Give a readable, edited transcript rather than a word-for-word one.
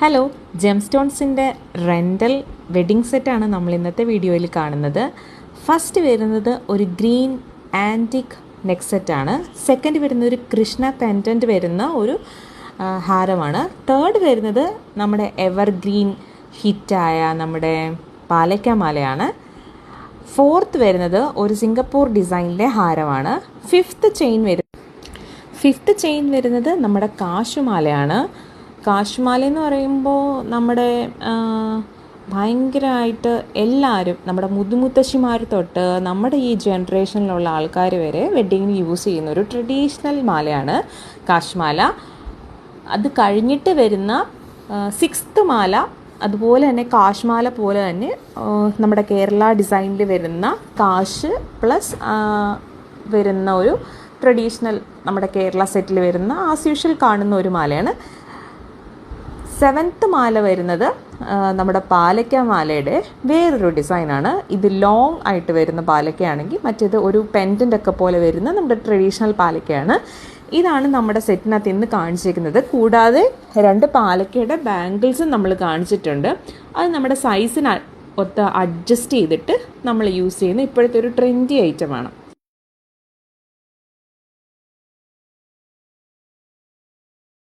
Hello, ജെംസ്റ്റോൺസിൻ്റെ rental wedding സെറ്റാണ് നമ്മൾ ഇന്നത്തെ വീഡിയോയിൽ കാണുന്നത്. ഫസ്റ്റ് വരുന്നത് ഒരു ഗ്രീൻ ആൻറ്റിക് നെക്ക് സെറ്റാണ്. സെക്കൻഡ് വരുന്നത് ഒരു കൃഷ്ണ പെൻഡൻറ്റ് വരുന്ന ഒരു ഹാരമാണ്. തേർഡ് വരുന്നത് നമ്മുടെ എവർഗ്രീൻ ഹിറ്റായ നമ്മുടെ പാലയ്ക്കാമാലയാണ്. ഫോർത്ത് വരുന്നത് ഒരു സിംഗപ്പൂർ ഡിസൈനിലെ ഹാരമാണ്. ഫിഫ്ത്ത് ചെയിൻ വരുന്നത് നമ്മുടെ കാശുമാലയാണ്. കാശുമാല എന്ന് പറയുമ്പോൾ നമ്മുടെ ഭയങ്കരമായിട്ട് എല്ലാവരും നമ്മുടെ മുതുമുത്തശ്ശിമാർ തൊട്ട് നമ്മുടെ ഈ ജനറേഷനിലുള്ള ആൾക്കാർ വരെ വെഡ്ഡിങ്ങിന് യൂസ് ചെയ്യുന്ന ഒരു ട്രഡീഷണൽ മാലയാണ് കാശുമാല. അത് കഴിഞ്ഞിട്ട് വരുന്ന സിക്സ്ത് മാല അതുപോലെ തന്നെ കാശുമാല പോലെ തന്നെ നമ്മുടെ കേരള ഡിസൈനിൽ വരുന്ന കാശ് പ്ലസ് വരുന്ന ഒരു ട്രഡീഷണൽ നമ്മുടെ കേരള സെറ്റിൽ വരുന്ന ആസ് യൂഷ്വൽ കാണുന്ന ഒരു മാലയാണ്. സെവൻത്ത് മാല വരുന്നത് നമ്മുടെ പാലയ്ക്കാമാലയുടെ വേറൊരു ഡിസൈനാണ്. ഇത് ലോങ് ആയിട്ട് വരുന്ന പാലയ്ക്കയാണെങ്കിൽ മറ്റേത് ഒരു പെൻഡൻ്റ് ഒക്കെ പോലെ വരുന്ന നമ്മുടെ ട്രഡീഷണൽ പാലയ്ക്കയാണ്. ഇതാണ് നമ്മുടെ സെറ്റിനകത്ത് ഇന്ന് കാണിച്ചിരിക്കുന്നത്. കൂടാതെ 2 പാലയ്ക്കയുടെ ബാംഗിൾസും നമ്മൾ കാണിച്ചിട്ടുണ്ട്. അത് നമ്മുടെ സൈസിന് ഒത്ത് അഡ്ജസ്റ്റ് ചെയ്തിട്ട് നമ്മൾ യൂസ് ചെയ്യുന്ന ഇപ്പോഴത്തെ ഒരു ട്രെൻഡി ഐറ്റമാണ്.